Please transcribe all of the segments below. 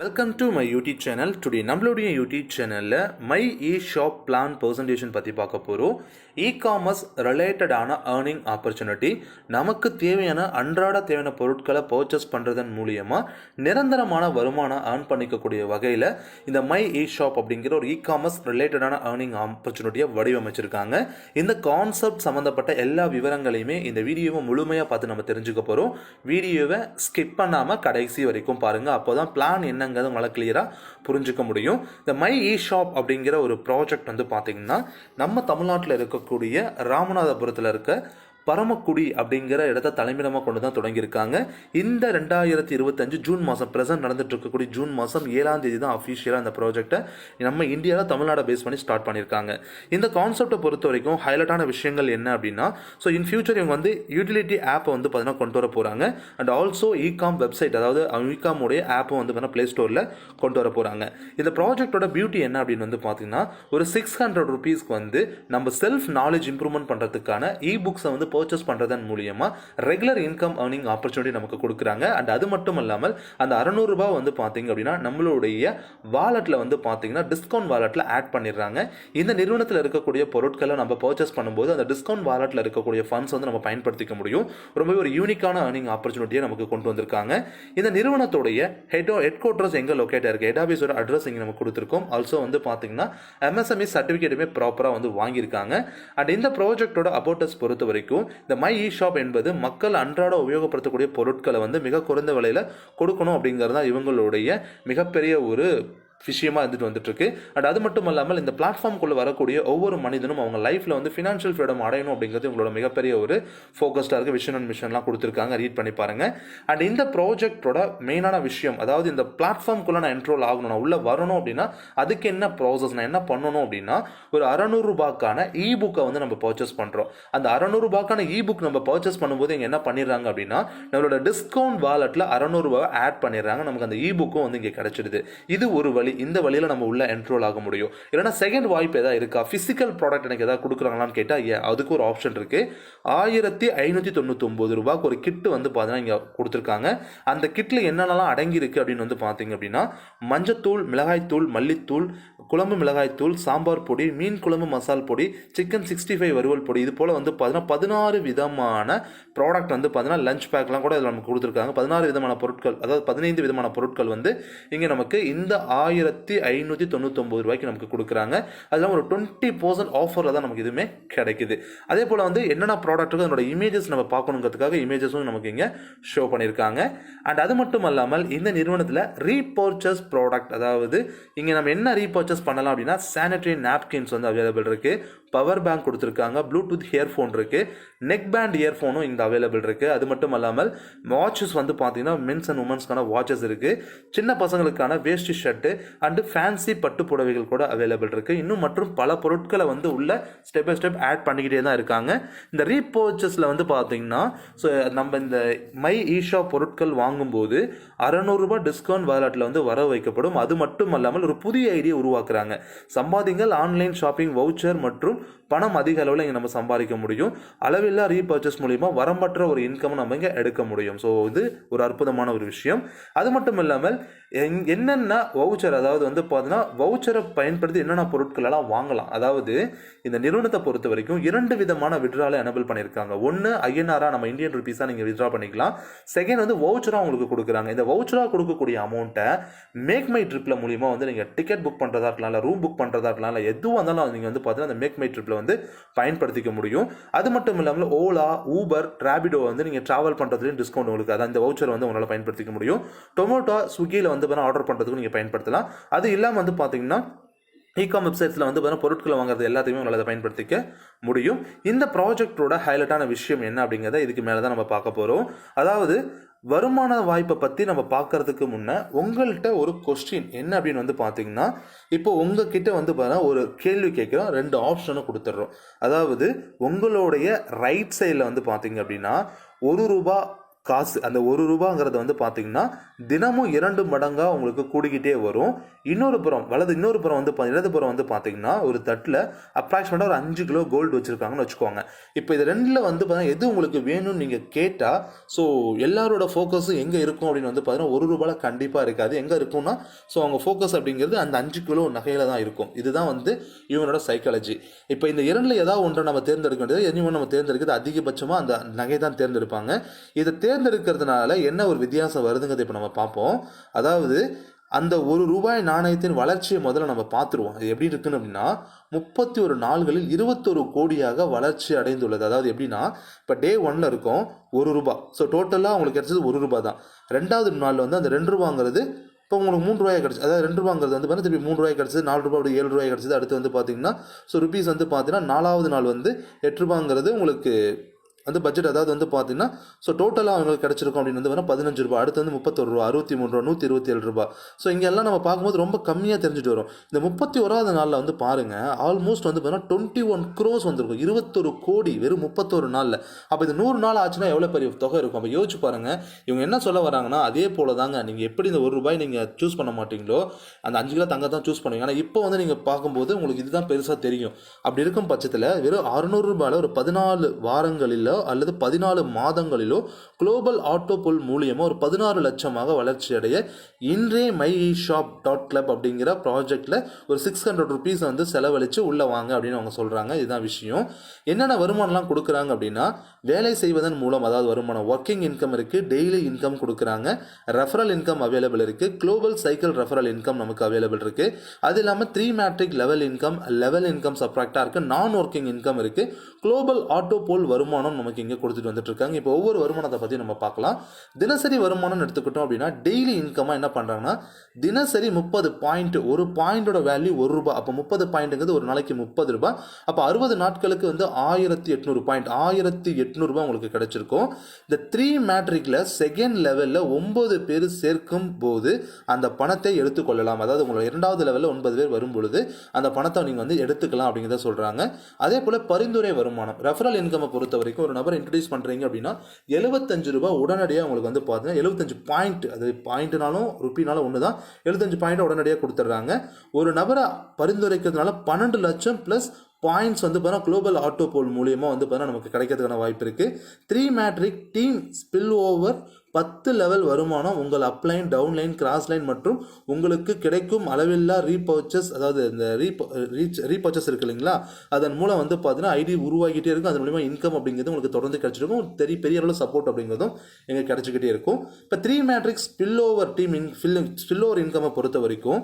Welcome to my YouTube channel. Today நம்மளுடைய YouTube சேனலில் my E shop plan presentation பற்றி பார்க்க போகிறோம். இ-காமர்ஸ் ரிலேட்டடான ஏர்னிங் ஆப்பர்ச்சுனிட்டி, நமக்கு அன்றாட தேவையான பொருட்களை பர்ச்சேஸ் பண்ணுறதன் மூலியமாக நிரந்தரமான வருமானம் ஏர்ன் பண்ணிக்கக்கூடிய வகையில் இந்த மை இ ஷாப் அப்படிங்கிற ஒரு இ-காமர்ஸ் ரிலேட்டடான ஏர்னிங் ஆப்பர்ச்சுனிட்டியை வடிவமைச்சிருக்காங்க. இந்த கான்செப்ட் சம்மந்தப்பட்ட எல்லா விவரங்களையுமே இந்த வீடியோவை முழுமையாக பார்த்து நம்ம தெரிஞ்சுக்க போகிறோம். வீடியோவை ஸ்கிப் பண்ணாமல் கடைசி வரைக்கும் பாருங்கள். அப்போ தான் பிளான் என்னங்கிறது நல்லா கிளியராக புரிஞ்சுக்க முடியும். இந்த மை இ ஷாப் அப்படிங்கிற ஒரு ப்ராஜெக்ட் வந்து பார்த்தீங்கன்னா நம்ம தமிழ்நாட்டில் இருக்கக்கூடிய ராமநாதபுரத்தில் இருக்க பரமக்குடி அப்படிங்கிற இடத்த தலைமையிடமாக கொண்டு தான் தொடங்கியிருக்காங்க. இந்த 2025 ஜூன் மாதம் ப்ரெசென்ட் நடந்துட்டு இருக்கக்கூடிய ஜூன் மாதம் 7ஆம் தேதி தான் அஃபிஷியலாக இந்த ப்ராஜெக்டை நம்ம இந்தியாவில் தமிழ்நாடை பேஸ் பண்ணி ஸ்டார்ட் பண்ணியிருக்காங்க. இந்த கான்செப்டை பொறுத்த வரைக்கும் ஹைலைட்டான விஷயங்கள் என்ன அப்படின்னா, ஸோ இன் ஃபியூச்சர் இவங்க வந்து யூட்டிலிட்டி ஆப்பை வந்து பார்த்தீங்கன்னா கொண்டு வர போகிறாங்க. அண்ட் ஆல்சோ இ-காம் வெப்சைட், அதாவது இ-காமுடைய ஆப்பை வந்து பார்த்தீங்கன்னா ப்ளே ஸ்டோரில் கொண்டு வர போகிறாங்க. இந்த ப்ராஜெக்டோட பியூட்டி என்ன அப்படின்னு வந்து பார்த்தீங்கன்னா, ஒரு 600 rupeesக்கு வந்து நம்ம செல்ஃப் நாலேஜ் இம்ப்ரூவ்மெண்ட் பண்ணுறதுக்கான இ புக்ஸை வந்து பர்ச்சேஸ் பண்ணுறதன் மூலியமா ரெகுலர் இன்கம் ஏர்னிங் ஆப்பர்ச்சுனிட்டி நமக்கு கொடுக்குறாங்க. அண்ட் அது மட்டும் இல்லாமல் அந்த 600 ரூபாய் வந்து பார்த்தீங்க அப்படின்னா நம்மளுடைய வாலெட்டில் வந்து பார்த்தீங்கன்னா டிஸ்கவுண்ட் வாலெட்டில் ஆட் பண்ணிடுறாங்க. இந்த நிறுவனத்தில் இருக்கக்கூடிய பொருட்களை நம்ம பர்ச்சேஸ் பண்ணும்போது அந்த டிஸ்கவுண்ட் வாலெட்டில் இருக்கக்கூடிய ஃபண்ட்ஸ் வந்து நம்ம பயன்படுத்திக்க முடியும். ரொம்பவே ஒரு யூனிக்கான ஏர்னிங் ஆப்பர்ச்சுனிட்டியை நமக்கு கொண்டு வந்திருக்காங்க. இந்த நிறுவனத்துடைய ஹெட் குவார்ட்டர்ஸ் எங்கே லொக்கேட் ஆயிருக்கு, ஹெட் ஆஃபீஸோட அட்ரஸ் இங்கே நம்ம கொடுத்துருக்கோம். ஆல்சோ வந்து பார்த்தீங்கன்னா MSME சர்டிஃபிகேட்டுமே ப்ராப்பராக வந்து வாங்கியிருக்காங்க. அண்ட் இந்த ப்ராஜெக்டோட அபோட்டஸ் பொறுத்த வரைக்கும் இந்த மை இ ஷாப் என்பது மக்கள் அன்றாட உபயோகப்படுத்தக்கூடிய பொருட்களை வந்து மிக குறைந்த விலையில் கொடுக்கணும் அப்படிங்கிறது தான் இவங்களுடைய மிகப்பெரிய ஒரு விஷயமா வந்துட்டு இருக்கு. அண்ட் அது மட்டும் இல்லாமல் இந்த பிளாட்ஃபார்முக்குள்ளே வரக்கூடிய ஒவ்வொரு மனிதனும் அவங்க லைஃப்பில் வந்து ஃபினான்ஷியல் ஃப்ரீடம் அடையணும் அப்படிங்கிறது இவங்களோட மிகப்பெரிய ஒரு ஃபோக்கஸ்டாக இருக்குது. விஷன் அண்ட் மிஷன்லாம் கொடுத்துருக்காங்க, ரீட் பண்ணி பாருங்கள். அண்ட் இந்த ப்ராஜெக்டோட மெயினான விஷயம், அதாவது இந்த பிளாட்ஃபார்முக்குள்ளே நான் என்ரோல் ஆகணும், நான் உள்ளே வரணும் அப்படின்னா அதுக்கு என்ன ப்ராசஸ், நான் என்ன பண்ணணும் அப்படின்னா ஒரு 600 ரூபாய்க்கான இ புக்கை வந்து நம்ம பர்ச்சேஸ் பண்ணுறோம். அந்த 600 ரூபாய்க்கான இ புக் நம்ம பர்ச்சேஸ் பண்ணும்போது இங்கே என்ன பண்ணிடுறாங்க அப்படின்னா நம்மளோட டிஸ்கவுண்ட் வாலெட்டில் 600 ரூபாய் ஆட் பண்ணிடுறாங்க. நமக்கு அந்த இ புக்கும் வந்து இங்கே கிடைச்சிடுது. இது ஒரு வழி. இந்த வழியில் நம்ம உள்ள என்ரோல் ஆக முடியும். இல்லைனா செகண்ட் வாய்ப்பு ஏதாவது இருக்கா, ஃபிசிக்கல் ப்ராடக்ட் எனக்கு ஏதாவது கொடுக்குறாங்களான்னு கேட்டால் அதுக்கு ஒரு ஆப்ஷன் இருக்கு. 1599 ரூபாய்க்கு ஒரு கிட்டு வந்து பார்த்தீங்கன்னா இங்கே கொடுத்துருக்காங்க. அந்த கிட்டில் என்னென்னலாம் அடங்கியிருக்கு அப்படின்னு வந்து பார்த்தீங்க அப்படின்னா மஞ்சத்தூள், மிளகாய்த்தூள், மல்லித்தூள், குழம்பு மிளகாய்த்தூள், சாம்பார் பொடி, மீன் குழம்பு மசால் பொடி, சிக்கன் 65 வறுவல் பொடி, இது போல் வந்து பார்த்தீங்கன்னா 16 விதமான ப்ராடக்ட் வந்து பார்த்தீங்கன்னா லஞ்ச் பேக்லாம் கூட இதில் நமக்கு கொடுத்துருக்காங்க. 16 விதமான பொருட்கள், அதாவது 15 விதமான பொருட்கள் வந்து இங்கே நமக்கு இந்த 1599 ரூபாய்க்கு நமக்கு கொடுக்குறாங்க. அதெல்லாம் ஒரு 20% ஆஃபரில் தான் நமக்கு இதுவுமே கிடைக்குது. அதே போல் வந்து என்னென்ன ப்ராடக்ட்டுக்கு அதனோட இமேஜஸ் நம்ம பார்க்கணுங்கிறதுக்காக இமேஜஸும் நமக்கு இங்கே ஷோ பண்ணியிருக்காங்க. அண்ட் அது மட்டும் இல்லாமல் இந்த நிறுவனத்தில் ரீபர்ச்சேஸ் ப்ராடக்ட், அதாவது இங்கே நம்ம என்ன ரீபர்ச்சேஸ் பண்ணலாம் அப்படின்னா சானிட்டரி நாப்கின்ஸ் வந்து அவைலபிள் இருக்குது, பவர் பேங்க் கொடுத்துருக்காங்க, ப்ளூடூத் இயர்ஃபோன் இருக்குது, நெக் பேண்ட் இயர்ஃபோனும் இங்கே அவைலபிள் இருக்குது. அது மட்டும் இல்லாமல் வாட்சஸ் வந்து பார்த்தீங்கன்னா மென்ஸ் அண்ட் உமன்ஸ்க்கான வாட்சஸ் இருக்குது, சின்ன பசங்களுக்கான வேஷ்டி ஷர்ட்டு அண்டு ஃபேன்சி பட்டு புடவைகள் கூட அவைலபிள் இருக்குது. இன்னும் மற்றும் பல பொருட்களை வந்து உள்ள ஸ்டெப் பை ஸ்டெப் ஆட் பண்ணிக்கிட்டே தான் இருக்காங்க. இந்த ரீபர்ச்சஸில் வந்து பார்த்தீங்கன்னா ஸோ நம்ம இந்த மை இ ஷாப் பொருட்கள் வாங்கும்போது 600 ரூபாய் டிஸ்கவுண்ட் வாலெட்டில் வந்து வர வைக்கப்படும். அது மட்டும் இல்லாமல் ஒரு புதிய ஐடியா உருவாக்குறாங்க. சம்பாதிங்கள் ஆன்லைன் ஷாப்பிங் வவுச்சர் மற்றும் பணம் அதிக அளவில் இங்கே நம்ம சம்பாதிக்க முடியும். அளவில்லா ரீபர்ச்சேஸ் மூலிமா வரம்பற்ற ஒரு இன்கம் நம்ம இங்கே எடுக்க முடியும். ஸோ இது ஒரு அற்புதமான ஒரு விஷயம். அது மட்டும் இல்லாமல் என்னென்ன வவுச்சர், அதாவது வந்து பார்த்தீங்கன்னா வவுச்சரை பயன்படுத்தி என்னென்ன பொருட்கள் எல்லாம் வாங்கலாம். அதாவது இந்த நிறுவனத்தை பொறுத்த வரைக்கும் 2 விதமான விட்ராலை எனபிள் பண்ணியிருக்காங்க. ஒன்று ஐஎன்ஆராக நம்ம இந்தியன் ருபீஸாக நீங்கள் வித்ரா பண்ணிக்கலாம். செகண்ட் வந்து வவுச்சராக உங்களுக்கு கொடுக்குறாங்க. இந்த வவுச்சராக கொடுக்கக்கூடிய அமௌண்ட்டை மேக் மை ட்ரிப்பில் மூலிமா வந்து நீங்கள் டிக்கெட் புக் பண்ணுறதா இருக்கலாம், இல்லை ரூம் புக் பண்ணுறதா இருக்கலாம், இல்லை எதுவாக இருந்தாலும் நீங்கள் வந்து பார்த்தீங்கன்னா அந்த மேக் மை ட்ரிப்பில் வந்து பயன்படுத்திக்க முடியும். அது மட்டும் இல்லாமல் ஓலா, ஊபர், ராபிடோ வந்து நீங்கள் ட்ராவல் பண்ணுறதுலையும் டிஸ்கவுண்ட் உங்களுக்கு, அதான் இந்த வவுச்சர் வந்து உங்களால் பயன்படுத்திக்க முடியும். டொமேட்டோ, ஸ்விக்கியில் வந்து ஆர்டர் பண்ணுறதுக்கு நீங்கள் பயன்படுத்தலாம். அது இல்லாமல் வந்து பார்த்தீங்கன்னா இ-காம் வெப்சைட்ஸில் வந்து பொருட்களை வாங்குறது எல்லாத்தையுமே உங்களால் பயன்படுத்திக்க முடியும். இந்த ப்ராஜெக்டோட ஹைலைட்டான விஷயம் என்ன அப்படிங்கிறத இதுக்கு மேலே தான் நம்ம பார்க்க போகிறோம். அதாவது வருமான வாய்ப்பை பற்றி நம்ம பார்க்கறதுக்கு முன்னே உங்கள்கிட்ட ஒரு கொஸ்டின் என்ன அப்படின்னு வந்து பார்த்தீங்கன்னா, இப்போ உங்ககிட்ட வந்து பார்த்தீங்கன்னா ஒரு கேள்வி கேட்குறோம், 2 ஆப்ஷனும் கொடுத்துட்றோம். அதாவது உங்களுடைய ரைட் சைடில் வந்து பார்த்தீங்க அப்படின்னா 1 ரூபா காசு அந்த ஒரு ரூபாங்கிறது வந்து பார்த்தீங்கன்னா தினமும் 2 மடங்காக உங்களுக்கு கூடிக்கிட்டே வரும். இன்னொரு புறம் வந்து இடது புறம் வந்து பார்த்தீங்கன்னா ஒரு தட்டில் அப்ராக்சிமேட்டாக ஒரு 5 கிலோ கோல்டு வச்சுருக்காங்கன்னு வச்சுக்கோங்க. இப்போ இது ரெண்டில் வந்து பார்த்தீங்கன்னா எது உங்களுக்கு வேணும்னு நீங்கள் கேட்டால், ஸோ எல்லாரோட ஃபோக்கஸும் எங்கே இருக்கும் அப்படின்னு வந்து பார்த்தீங்கன்னா ஒரு ரூபாயில் கண்டிப்பாக இருக்காது. எங்கே இருக்கும்னா ஸோ அவங்க ஃபோக்கஸ் அப்படிங்கிறது அந்த 5 கிலோ நகையில் தான் இருக்கும். இதுதான் வந்து இவங்களோட சைக்காலஜி. இப்போ இந்த இரண்டில் ஏதாவது ஒன்றை நம்ம தேர்ந்தெடுக்க வேண்டியது, எதுவும் நம்ம தேர்ந்தெடுக்கிறது அதிகபட்சமாக அந்த நகை தான் தேர்ந்தெடுப்பாங்க. இதை தேர்ந்தெடுக்கிறதுனால என்ன ஒரு வித்தியாசம் வருதுங்கிறது இப்போ நம்ம பார்ப்போம். அதாவது அந்த ஒரு ரூபாய் நாணயத்தின் வளர்ச்சியை முதல்ல நம்ம பார்த்துருவோம். அது எப்படி இருக்குன்னு அப்படின்னா 31 நாள்களில் 21 கோடியாக வளர்ச்சி அடைந்துள்ளது. அதாவது எப்படின்னா இப்போ டே 1ல் இருக்கும் 1 ரூபாய். ஸோ டோட்டலாக உங்களுக்கு கிடைச்சது 1 ரூபாய் தான். 2வது நாளில் வந்து அந்த 2 ரூபாங்கிறது இப்போ உங்களுக்கு 3 ரூபாய் கிடச்சி. அதாவது 2 ரூபாங்கிறது வந்து பார்த்தீங்கன்னா திருப்பி 3 ரூபாய் கிடச்சிது, 4 ரூபாய் 7 ரூபாய் கிடச்சிது. அடுத்து வந்து பார்த்தீங்கன்னா ஸோ ருபீஸ் வந்து பார்த்தீங்கன்னா 4வது நாள் வந்து 8 ரூபாங்கிறது உங்களுக்கு வந்து பட்ஜெட். அதாவது வந்து பார்த்தீங்கன்னா ஸோ டோட்டலாக அவங்களுக்கு கிடச்சிருக்கும் அப்படின்னு வந்து 15 ரூபா. அடுத்து வந்து 31 ரூபா, 63 ரூபா, 127 ரூபா. ஸோ இங்கெல்லாம் நம்ம பார்க்கும்போது ரொம்ப கம்மியாக தெரிஞ்சுட்டு வரும். இந்த 31வது நாளில் வந்து பாருங்கள் ஆல்மோஸ்ட் வந்து பார்த்தீங்கன்னா 21 crores வந்திருக்கும். 21 கோடி வெறும் 31 நாளில். அப்போ இது 100 நாள் ஆச்சுன்னா எவ்வளோ பெரிய தொகை இருக்கும். அப்போ யோசிச்சு பாருங்கள் இவங்க என்ன சொல்ல வராங்கன்னா அதே போல தாங்க நீங்கள் எப்படி இந்த 1 ரூபாய் நீங்கள் சூஸ் பண்ண மாட்டீங்களோ அந்த 5 கிலோ தங்க தான் சூஸ் பண்ணுவீங்க. ஆனால் இப்போ வந்து நீங்கள் பார்க்கும்போது உங்களுக்கு இதுதான் பெருசாக தெரியும். அப்படி இருக்கும் பட்சத்தில் வெறும் 600 ரூபாயில் ஒரு 14 வாரங்களிலோ அல்லது 14 மாதங்களிலோ குளோபல் ஆட்டோ புல் மூலியமாக ஒரு 16 லட்சமாக வளர்ச்சி அடைய இன்றைய myeshop.club அப்படிங்கிற ப்ராஜெக்டில் ஒரு 600 ருபீஸ் வந்து செலவழித்து உள்ளே வாங்க அப்படின்னு அவங்க சொல்கிறாங்க. இதுதான் விஷயம். என்னென்ன வருமானம்லாம் கொடுக்குறாங்க அப்படின்னா வேலை செய்வதன் மூலம் அதாவது வருமானம் ஒர்க்கிங் இன்கம் இருக்குது, டெய்லி இன்கம் கொடுக்குறாங்க, ரெஃபரல் இன்கம் அவைலபிள் இருக்குது, குளோபல் சைக்கிள் ரெஃபரல் இன்கம் நமக்கு அவைலபிள் இருக்குது. அது இல்லாமல் 3 மேட்ரிக் லெவல் இன்கம் சப்ராக்டாக இருக்குது, நான் ஒர்க்கிங் இன்கம் இருக்குது, குளோபல் ஆட்டோ போல் வருமானம் நமக்கு இங்கே கொடுத்துட்டு வந்துட்டு இருக்காங்க. இப்போ ஒவ்வொரு வருமானத்தை பற்றி நம்ம பார்க்கலாம். தினசரி வருமானம் எடுத்துக்கிட்டோம் அப்படின்னா டெய்லி இன்கமாக என்ன பண்ணுறாங்கன்னா தினசரி 30 பாயிண்ட், ஒரு பாயிண்டோட வேல்யூ 1 ரூபாய். அப்போ 30 பாயிண்ட்டுங்கிறது ஒரு நாளைக்கு 30 ரூபாய். அப்போ 60 நாட்களுக்கு வந்து 1800 பாயிண்ட், 1800 ரூபாய் உங்களுக்கு கிடைச்சிருக்கும். இந்த 3 மேட்ரிக்கில் செகண்ட் லெவலில் 9 பேர் சேர்க்கும் போது அந்த பணத்தை எடுத்துக்கொள்ளலாம். அதாவது உங்களோட 2வது லெவலில் 9 பேர் வரும் பொழுது அந்த பணத்தை நீங்கள் வந்து எடுத்துக்கலாம் அப்படிங்கிறத சொல்கிறாங்க. அதே போல் பரிந்துரை வருமானம் ரெஃபரல் இன்கமை பொறுத்த வரைக்கும் ஒரு நபர் இன்ட்ரடியூஸ் பண்ணுறீங்க அப்படின்னா 75 ரூபாய் உடனடியாக உங்களுக்கு வந்து பார்த்தீங்கன்னா 75 பாயிண்ட், அது பாயிண்ட்னாலும் ருப்பினாலும் ஒன்று தான், 75 பாயிண்ட் உடனடியாக கொடுத்துட்றாங்க. ஒரு நபரை பரிந்துரைக்கிறதுனால 12 லட்சம் ப்ளஸ் பாயிண்ட்ஸ் வந்து பார்த்தீங்கன்னா குளோபல் ஆட்டோ போல் மூலியமாக வந்து பார்த்தீங்கன்னா நமக்கு கிடைக்கிறதுக்கான வாய்ப்பு இருக்குது. 3 matric team spill over 10 level வருமானம் உங்கள் அப்லைன், டவுன்லைன், கிராஸ் லைன் மற்றும் உங்களுக்கு கிடைக்கும் அளவில்லா ரீபர்ச்சஸ், அதாவது இந்த ரீபர்ச்சஸ் இருக்கு இல்லைங்களா, அதன் மூலம் வந்து பார்த்தீங்கன்னா ஐடி உருவாகிட்டே இருக்கும். அதன் மூலமாக இன்கம் அப்படிங்கிறது உங்களுக்கு தொடர்ந்து கிடைச்சிருக்கும். பெரிய அளவில் சப்போர்ட் அப்படிங்கிறதும் எங்களுக்கு கிடைச்சிக்கிட்டே இருக்கும். இப்போ 3 மேட்ரிக் ஸ்பில் ஓவர் இன்கமை பொறுத்த வரைக்கும்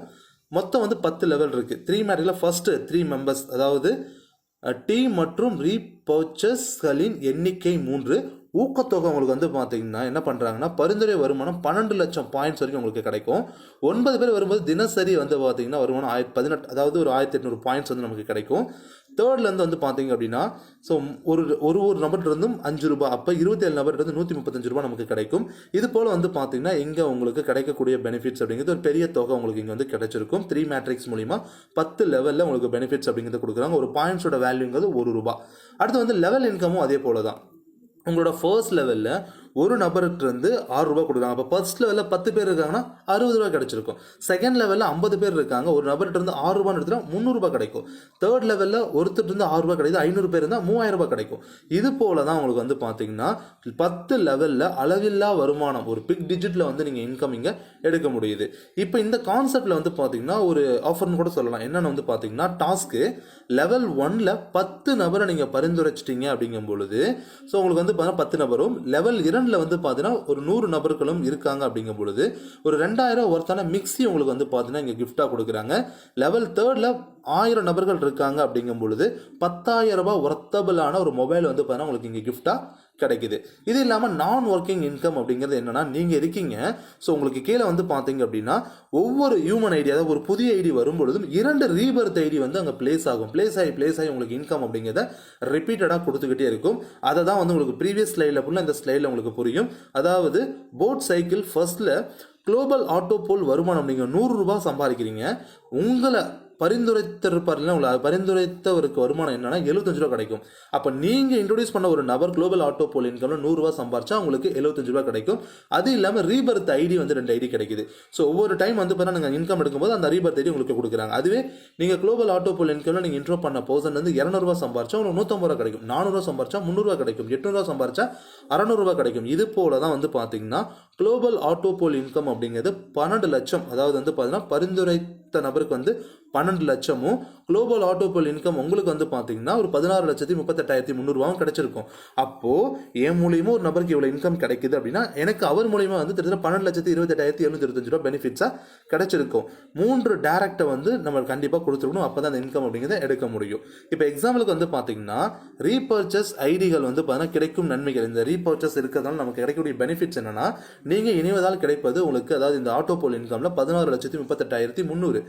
மொத்தம் வந்து 10 லெவல் இருக்குது. 3 மேட்ரிக்கில் ஃபர்ஸ்ட் 3 மெம்பர்ஸ், அதாவது டீம் மற்றும் ரீபர்ச்சஸ்களின் எண்ணிக்கை 3. ஊக்கத்தொகை உங்களுக்கு வந்து பார்த்தீங்கன்னா என்ன பண்ணுறாங்கன்னா பரிந்துரை வருமானம் 12 லட்சம் பாயிண்ட்ஸ் வரைக்கும் உங்களுக்கு கிடைக்கும். 9 பேர் வரும்போது தினசரி வந்து பார்த்தீங்கன்னா வருமானம் 18, அதாவது ஒரு 1800 பாயிண்ட்ஸ் வந்து நமக்கு கிடைக்கும். தேர்ட்லேருந்து வந்து பார்த்தீங்க அப்படின்னா ஸோ ஒரு நபர்கிட்டருந்தும் 5 ரூபாய், அப்போ 27 நபர்கிட்ட 135 ரூபாய் நமக்கு கிடைக்கும். இது போல் வந்து பார்த்தீங்கன்னா இங்கே உங்களுக்கு கிடைக்கக்கூடிய பெனிஃபிட்ஸ் அப்படிங்கிறது ஒரு பெரிய தொகை உங்களுக்கு இங்கே வந்து கிடைச்சிருக்கும். 3 மேட்ரிக்ஸ் மூலிமா 10 லெவலில் உங்களுக்கு பெனிஃபிட்ஸ் அப்படிங்கிறது கொடுக்குறாங்க. ஒரு பாயிண்ட்ஸோட வேல்யூங்கிறது 1 ரூபாய். அடுத்து வந்து லெவல் இன்கமும் அதே போல தான். உங்களோட ஃபர்ஸ்ட் லெவலில் ஒரு நபருக்கு வந்து 6 ரூபாய் கொடுக்குறாங்க. அப்போ ஃபர்ஸ்ட் லெவலில் 10 பேர் இருக்காங்கன்னா 60 ரூபாய் கிடைச்சிருக்கும். செகண்ட் லெவலில் 50 பேர் இருக்காங்க, ஒரு நபர்கிட்ட இருந்து 6 ரூபான்னு எடுத்துட்டா 300 ரூபாய் கிடைக்கும். தேர்ட் லெவலில் ஒருத்தர் இருந்து 6 ரூபாய் கிடைக்குது, 500 பேர் இருந்தால் 3000 ரூபாய் கிடைக்கும். இது போல தான் உங்களுக்கு வந்து பார்த்தீங்கன்னா 10 லெவலில் அளவில்லா வருமானம் ஒரு பிக் டிஜிட்டில் வந்து நீங்கள் இன்கம் இங்கே எடுக்க முடியுது. இப்போ இந்த கான்செப்டில் வந்து பார்த்தீங்கன்னா ஒரு ஆஃபர்னு கூட சொல்லலாம். என்னென்னு வந்து பார்த்தீங்கன்னா டாஸ்க்கு லெவல் 1ல் 10 நபரை நீங்கள் பரிந்துரைச்சிட்டிங்க அப்படிங்கும் பொழுது ஸோ உங்களுக்கு வந்து பார்த்தீங்கன்னா 10 நபரும், லெவல் 2ல் வந்து பார்த்தீங்கன்னா ஒரு 100 நபர்களும் இருக்காங்க அப்படிங்கும் பொழுது ஒரு 2000 ஒருத்தான மிக்ஸி உங்களுக்கு வந்து பார்த்தீங்கன்னா இங்கே கிஃப்டாக கொடுக்குறாங்க. லெவல் 3ல் 1000 நபர்கள் இருக்காங்க அப்படிங்கும் பொழுது 10,000 ரூபாய் ஒர்த்தபிளான ஒரு மொபைல் வந்து பார்த்தீங்கன்னா உங்களுக்கு இங்கே கிஃப்டாக கிடைக்குது. இது இல்லாமல் நான் ஒர்க்கிங் இன்கம் அப்படிங்கிறது என்னன்னா நீங்கள் இருக்கீங்க, ஸோ உங்களுக்கு கீழே வந்து பார்த்தீங்க அப்படின்னா ஒவ்வொரு ஹியூமன் ஐடி, அதாவது ஒரு புதிய ஐடி வரும்பொழுதும் 2 ரீபர்த் ஐடி வந்து அங்கே பிளேஸ் ஆகி உங்களுக்கு இன்கம் அப்படிங்கிறத ரிப்பீட்டடாக கொடுத்துக்கிட்டே இருக்கும். அதை தான் வந்து உங்களுக்கு ப்ரீவியஸ் ஸ்லைடில் ஃபுல்லாக இந்த ஸ்லைடில் உங்களுக்கு புரியும். அதாவது போட் சைக்கிள் ஃபர்ஸ்ட்டில் குளோபல் ஆட்டோ போல் வருமானம் நீங்கள் 100 ரூபாய் சம்பாதிக்கிறீங்க, உங்களை பரிந்துரைத்திருப்பார்ல, உங்களை பரிந்துரைத்தவருக்கு வருமானம் என்னன்னா 75 ரூபா கிடைக்கும். அப்போ நீங்கள் இன்ட்ரோடியூஸ் பண்ண ஒரு நபர் குளோபல் ஆட்டோ போல் இன்கம்ல 100 ரூபா சம்பாரிச்சா உங்களுக்கு 75 ரூபா கிடைக்கும். அது இல்லாமல் ரீபர்த் ஐடி வந்து 2 ஐடி கிடைக்குது. ஸோ ஒவ்வொரு டைம் வந்து பார்த்தா நீங்கள் இன்கம் எடுக்கும்போது அந்த ரீபர்த் ஐடி உங்களுக்கு கொடுக்குறாங்க. அதுவே நீங்கள் குளோபல் ஆட்டோ போல் இன்கம்ல நீங்கள் இன்ட்ரோ பண்ண பர்சன் வந்து 200 ரூபா சம்பாரிச்சா உங்களுக்கு 150 ரூபா கிடைக்கும். 400 ரூபா சம்பாரிச்சா 300 ரூபா கிடைக்கும். 800 ரூபா சம்பாரிச்சா 600 ரூபா கிடைக்கும். இது போல தான் வந்து பார்த்தீங்கன்னா குளோபல் ஆட்டோ போல் இன்கம் அப்படிங்கிறது 12 லட்சம், அதாவது வந்து பார்த்தீங்கன்னா பரிந்துரைத்த நபருக்கு வந்து 12 லட்சமும் குளோபல் ஆட்டோ போல் இன்கம் உங்களுக்கு வந்து பார்த்தீங்கன்னா ஒரு 16,38,300 கிடைச்சிருக்கும். அப்போது என் மூலியமாக ஒரு நபருக்கு இவ்வளோ இன்கம் கிடைக்குது அப்படின்னா எனக்கு அவர் மூலியமாக வந்து கிட்டத்தட்ட 12,28,725 ரூபா பெனிஃபிட்ஸாக கிடைச்சிருக்கும். 3 டேரக்டை வந்து நம்ம கண்டிப்பாக கொடுத்துருக்கணும். அப்போ தான் அந்த இன்கம் அப்படிங்கிறத எடுக்க முடியும். இப்போ எக்ஸாம்பிளுக்கு வந்து பார்த்தீங்கன்னா ரீபர்ச்சஸ் ஐடிகள் வந்து பார்த்தீங்கன்னா கிடைக்கும் நன்மைகள், இந்த ரீபர்ச்சஸ் இருக்கிறதால நமக்கு கிடைக்கக்கூடிய பெனிஃபிட்ஸ் என்னன்னா, நீங்கள் இணைவதால் கிடைப்பது உங்களுக்கு, அதாவது இந்த ஆட்டோ போல் இன்கம்ல 16,38,300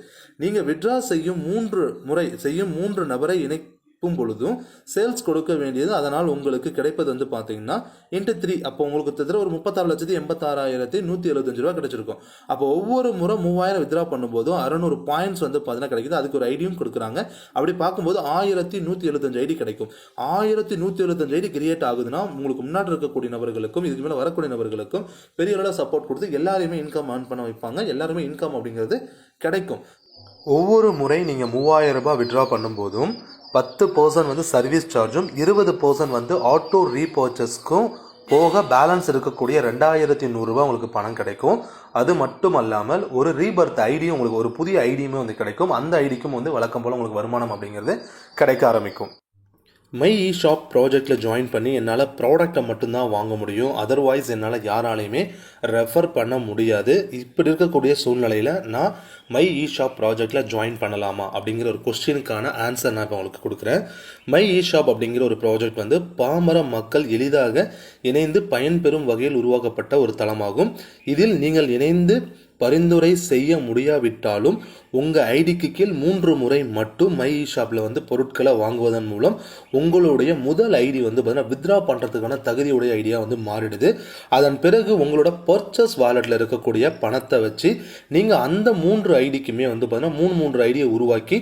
நீங்கள் விட்ரா செய்யும் 3 முறை செய்யும் 3 நபரை இணைக்கும் பொழுதும் சேல்ஸ் கொடுக்க வேண்டியது, அதனால் உங்களுக்கு கிடைப்பது வந்து பார்த்தீங்கன்னா இன்ட்டு 3. அப்போ உங்களுக்கு கிட்டத்தட்ட ஒரு 36,86,175 ரூபா கிடைச்சிருக்கும். அப்போ ஒவ்வொரு முறை 3000 வித்ரா பண்ணும்போதும் 600 பாயிண்ட்ஸ் வந்து பார்த்தீங்கன்னா கிடைக்குது. அதுக்கு ஒரு ஐடியும் கொடுக்குறாங்க. அப்படி பார்க்கும்போது 1175 ஐடி கிடைக்கும். 1175 ஐடி கிரியேட் ஆகுதுன்னா உங்களுக்கு முன்னாடி இருக்கக்கூடிய நபர்களுக்கும் இதுக்கு மேலே வரக்கூடிய நபர்களுக்கும் பெரிய அளவில் சப்போர்ட் கொடுத்து எல்லாரையுமே இன்கம் ஏர்ன் பண்ண வைப்பாங்க. எல்லாருமே இன்கம் அப்படிங்கிறது கிடைக்கும். ஒவ்வொரு முறை நீங்கள் 3000 ரூபாய் விட்ரா பண்ணும்போதும் 10% வந்து சர்வீஸ் சார்ஜும் 20% வந்து ஆட்டோ ரீபர்ச்சஸ்க்கும் போக பேலன்ஸ் இருக்கக்கூடிய 2100 ரூபாய் உங்களுக்கு பணம் கிடைக்கும். அது மட்டும் அல்லாமல் ஒரு ரீபர்த் ஐடியும் உங்களுக்கு, ஒரு புதிய ஐடியுமே வந்து கிடைக்கும். அந்த ஐடிக்கும் வந்து வழக்கம் போல் உங்களுக்கு வருமானம் அப்படிங்கிறது கிடைக்க ஆரம்பிக்கும். மை இ ஷாப் ப்ராஜெக்டில் ஜாயின் பண்ணி என்னால் ப்ராடக்டை மட்டும்தான் வாங்க முடியும். அதர்வைஸ் என்னால் யாராலையுமே ரெஃபர் பண்ண முடியாது. இப்படி இருக்கக்கூடிய சூழ்நிலையில் நான் மை இ ஷாப் ப்ராஜெக்டில் ஜாயின் பண்ணலாமா அப்படிங்கிற ஒரு கொஸ்டினுக்கான ஆன்சர் நான் இப்போ உங்களுக்கு கொடுக்குறேன். மை இ ஷாப் அப்படிங்கிற ஒரு ப்ராஜெக்ட் வந்து பாமர மக்கள் எளிதாக இணைந்து பயன்பெறும் வகையில் உருவாக்கப்பட்ட ஒரு தளமாகும். இதில் நீங்கள் இணைந்து பரிந்துரை செய்ய முடியாவிட்டாலும் உங்கள் ஐடிக்கு கீழ் 3 முறை மட்டும் மை இ ஷாப்பில் வந்து பொருட்களை வாங்குவதன் மூலம் உங்களுடைய முதல் ஐடி வந்து பார்த்தீங்கன்னா வித்ரா பண்ணுறதுக்கான தகுதியுடைய ஐடியா வந்து மாறிடுது. அதன் பிறகு உங்களோட பர்ச்சேஸ் வாலெட்டில் இருக்கக்கூடிய பணத்தை வச்சு நீங்கள் அந்த 3 ஐடிக்குமே வந்து பார்த்தீங்கன்னா 3 ஐடியை உருவாக்கி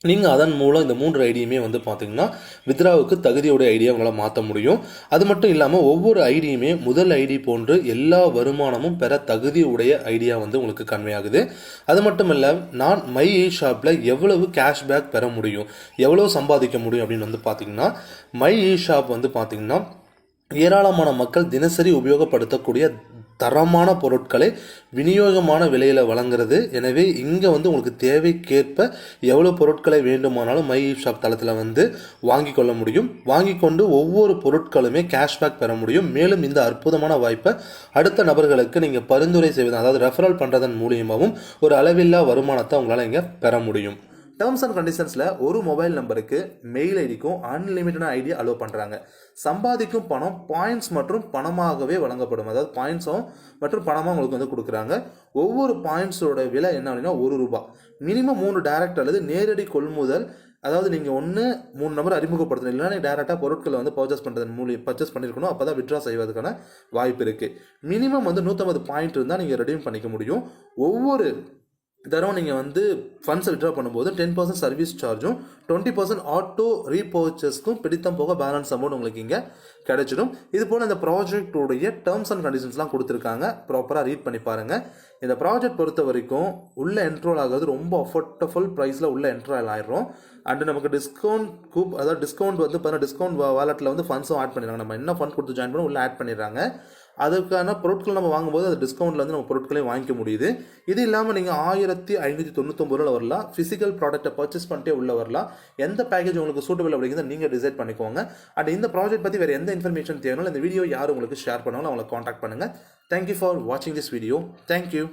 நீங்கள் அதன் மூலம் இந்த 3 ஐடியுமே வந்து பார்த்தீங்கன்னா வித்ராவுக்கு தகுதியோடைய ஐடியா உங்களால் மாற்ற முடியும். அது மட்டும் இல்லாமல் ஒவ்வொரு ஐடியுமே முதல் ஐடி போன்று எல்லா வருமானமும் பெற தகுதியுடைய ஐடியா வந்து உங்களுக்கு கன்வே ஆகுது. அது மட்டும் இல்லை, நான் மை இ ஷாப்பில் எவ்வளவு கேஷ்பேக் பெற முடியும், எவ்வளவு சம்பாதிக்க முடியும் அப்படின்னு வந்து பார்த்தீங்கன்னா, மை இ ஷாப் வந்து பார்த்தீங்கன்னா ஏராளமான மக்கள் தினசரி உபயோகப்படுத்தக்கூடிய தரமான பொருட்களை விநியோகமான விலையில் வழங்குறது. எனவே இங்கே வந்து உங்களுக்கு தேவைக்கேற்ப எவ்வளோ பொருட்களை வேண்டுமானாலும் மை இ ஷாப் தளத்தில் வந்து வாங்கி கொள்ள முடியும். வாங்கி கொண்டு ஒவ்வொரு பொருட்களுமே கேஷ்பேக் பெற முடியும். மேலும் இந்த அற்புதமான வாய்ப்பை அடுத்த நபர்களுக்கு நீங்கள் பரிந்துரை செய்வதன், அதாவது ரெஃபரல் பண்ணுறதன் மூலியமாகவும் ஒரு அளவில்லா வருமானத்தை உங்களால் இங்கே பெற முடியும். டேர்ம்ஸ் அண்ட் கண்டிஷன்ஸில் ஒரு மொபைல் நம்பருக்கு மெயில் ஐடிக்கும் அன்லிமிட்டடான ஐடி அலோவ் பண்ணுறாங்க. சம்பாதிக்கும் பணம் பாயிண்ட்ஸ் மற்றும் பணமாகவே வழங்கப்படும். அதாவது பாயிண்ட்ஸும் மற்றும் பணமாக உங்களுக்கு வந்து கொடுக்குறாங்க. ஒவ்வொரு பாயிண்ட்ஸோட விலை என்ன அப்படின்னா 1 ரூபாய். மினிமம் 3 டைரக்ட் அல்லது நேரடி கொள்முதல், அதாவது நீங்கள் 3 நபர் அறிமுகப்படுத்தணும், இல்லைன்னா டேரெக்டாக பொருட்களை வந்து பர்ச்சேஸ் பண்ணுறதன் பர்ச்சேஸ் பண்ணியிருக்கணும். அப்போ தான் விட்ரா செய்வதற்கான வாய்ப்பு இருக்குது. மினிமம் வந்து 150 பாயிண்ட் இருந்தால் நீங்கள் ரெடீம் பண்ணிக்க முடியும். ஒவ்வொரு தரம் நீங்கள் வந்து ஃபண்ட்ஸை விட்ரா பண்ணும்போது 10% சர்வீஸ் சார்ஜும் 20% ஆட்டோ ரீபர்ச்சஸ்க்கும் பிடித்தம் போக பேலன்ஸ் அமௌண்ட் உங்களுக்கு இங்கே கிடைச்சிடும். இது போல் இந்த ப்ராஜெக்டோடைய டேர்ம்ஸ் அண்ட் கண்டிஷன்ஸ்லாம் கொடுத்துருக்காங்க. ப்ராப்பராக ரீட் பண்ணி பாருங்கள். இந்த ப்ராஜெக்ட் பொறுத்த வரைக்கும் உள்ள என்ட்ரோல் ஆகிறது ரொம்ப அஃபோர்டபுள் ப்ரைஸில் உள்ள என்ட்ரோல் ஆயிடும். அண்டு நமக்கு டிஸ்கவுண்ட் அதாவது டிஸ்கவுண்ட் வந்து பார்த்தீங்கன்னா டிஸ்கவுண்ட் வாலெட்டில் வந்து ஃபண்ட்ஸும் ஆட் பண்ணிடுறாங்க. நம்ம என்ன ஃபண்ட் கொடுத்து ஜாயின் பண்ணோம் உள்ள ஆட் பண்ணிடுறாங்க. அதுக்கான பொருட்கள் நம்ம வாங்கும்போது அது டிஸ்கவுண்ட்டில் வந்து நம்ம பொருட்களையும் வாங்கிக்க முடியுது. இது இல்லாமல் நீங்கள் 1599 ரூபாய் வரலாம். ஃபிசிக்கல் ப்ராடக்ட்டை பர்ச்சேஸ் பண்ணிட்டே உள்ள வரலாம். எந்த பேக்கேஜ் உங்களுக்கு சூட்டபிள் அப்படிங்கிறத நீங்கள் டிசைட் பண்ணிக்கோங்க. அண்ட் இந்த ப்ராஜெக்ட் பற்றி வேறு எந்த இன்ஃபர்மேஷன் தேவைனாலும் இந்த வீடியோ யார் உங்களுக்கு ஷேர் பண்ணாலும் அவங்களை காண்டாக்ட் பண்ணுங்கள். தேங்க்யூ ஃபார் வாட்சிங் திஸ் வீடியோ. தேங்க்யூ.